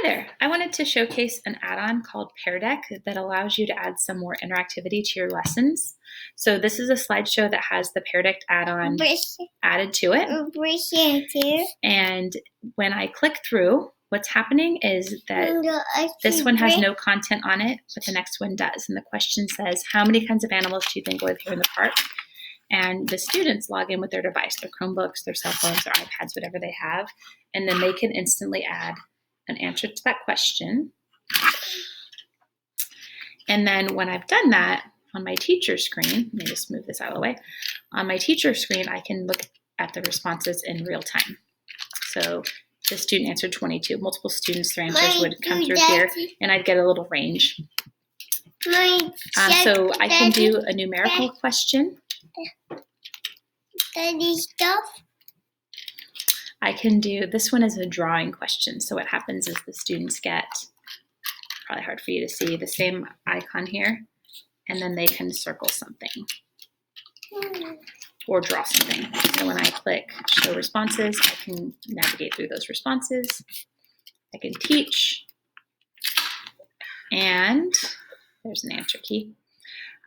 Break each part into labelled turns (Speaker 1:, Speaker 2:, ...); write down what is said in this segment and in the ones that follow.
Speaker 1: there. I wanted to showcase an add-on called PearDeck that allows you to add some more interactivity to your lessons. So this is a slideshow that has the PearDeck add-on added to it. And when I click through, what's happening is that this one has no content on it, but the next one does. And the question says, how many kinds of animals do you think live here in the park? And the students log in with their device, their Chromebooks, their cell phones, their iPads, whatever they have, and then they can instantly add an answer to that question. And then when I've done that, on my teacher screen, let me just move this out of the way. On my teacher screen, I can look at the responses in real time. So the student answered 22. Multiple students, their answers would come through here, and I'd get a little range. So I can do a numerical question. I can do, this one is a drawing question. So what happens is the students get, probably hard for you to see, the same icon here, and then they can circle something or draw something. So when I click show responses, I can navigate through those responses. I can teach, and there's an answer key.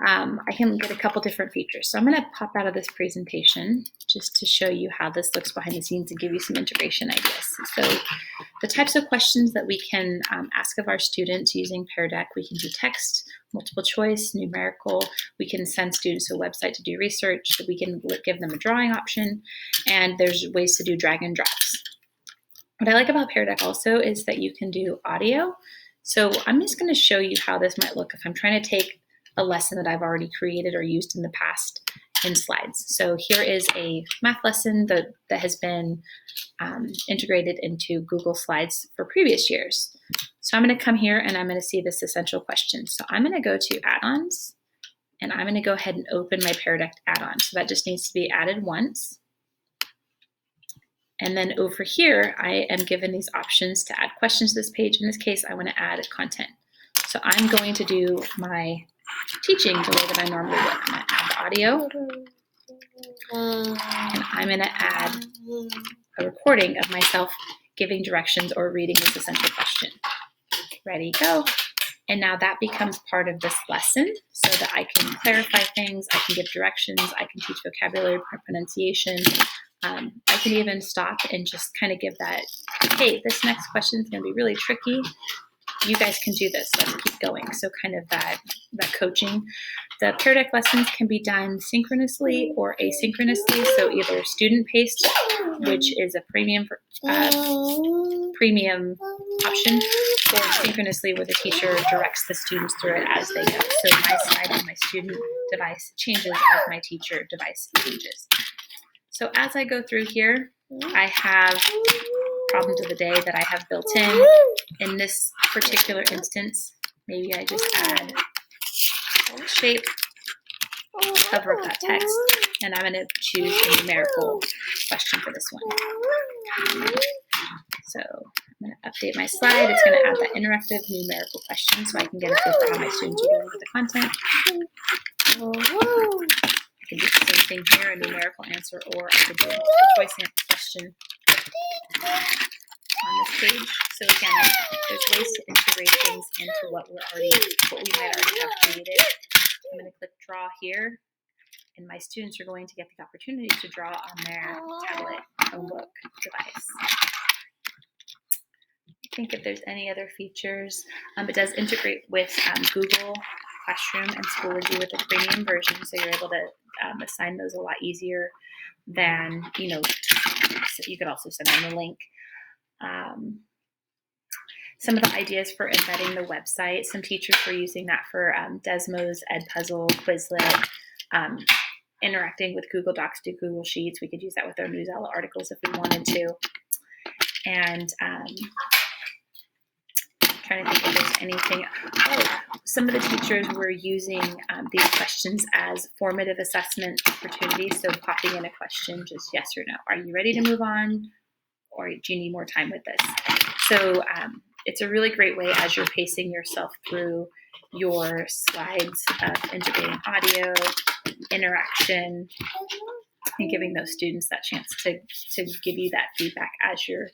Speaker 1: I can get a couple different features. So I'm going to pop out of this presentation just to show you how this looks behind the scenes and give you some integration ideas. So the types of questions that we can ask of our students using PearDeck, we can do text, multiple choice, numerical. We can send students to a website to do research. We can give them a drawing option, and there's ways to do drag and drops. What I like about PearDeck also is that you can do audio. So I'm just going to show you how this might look if I'm trying to take a lesson that I've already created or used in the past in slides. So here is a math lesson that has been integrated into Google Slides for previous years. So I'm going to come here and I'm going to see this essential question. So I'm going to go to add-ons, and I'm going to go ahead and open my PearDeck add-on. So that just needs to be added once. And then over here, I am given these options to add questions to this page. In this case, I want to add content. So I'm going to do my teaching the way that I normally would. I'm going to add the audio, and I'm going to add a recording of myself giving directions or reading this essential question. Ready, go. And now that becomes part of this lesson so that I can clarify things, I can give directions, I can teach vocabulary, pronunciation. I can even stop and just kind of give that, hey, this next question is going to be really tricky. You guys can do this. Let's keep going. So kind of that coaching. The PearDeck lessons can be done synchronously or asynchronously. So either student-paced, which is a premium option, or synchronously where the teacher directs the students through it as they go. So my slide on my student device changes as my teacher device changes. So as I go through here, I have problems of the day that I have built in. In this particular instance, maybe I just add a shape, cover up that text, and I'm going to choose a numerical question for this one. So I'm going to update my slide. It's going to add that interactive numerical question so I can get a feel for how my students are doing with the content. I can do the same thing here, a numerical answer, or I could do a choice question on this page. So again, there's ways to integrate things into what we might already have created. I'm going to click draw here, and my students are going to get the opportunity to draw on their tablet, Chromebook device. I think if there's any other features, it does integrate with Google Classroom and Schoology with the premium version, so you're able to assign those a lot easier than, so you could also send them the link. Some of the ideas for embedding the website, some teachers were using that for Desmos, EdPuzzle, Quizlet, interacting with Google Docs to Google Sheets. We could use that with our NewsELA articles if we wanted to. And trying to think if there's anything. Some of the teachers were using these questions as formative assessment opportunities. So popping in a question, just yes or no. Are you ready to move on? Or do you need more time with this? So it's a really great way as you're pacing yourself through your slides of integrating audio, interaction, and giving those students that chance to give you that feedback as you're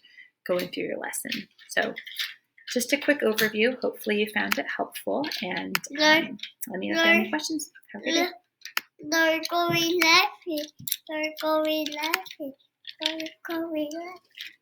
Speaker 1: going through your lesson. So just a quick overview. Hopefully you found it helpful, and let me know if you have any questions. Have a good day.
Speaker 2: They're going laughing. They're going laughing. They're going laughing.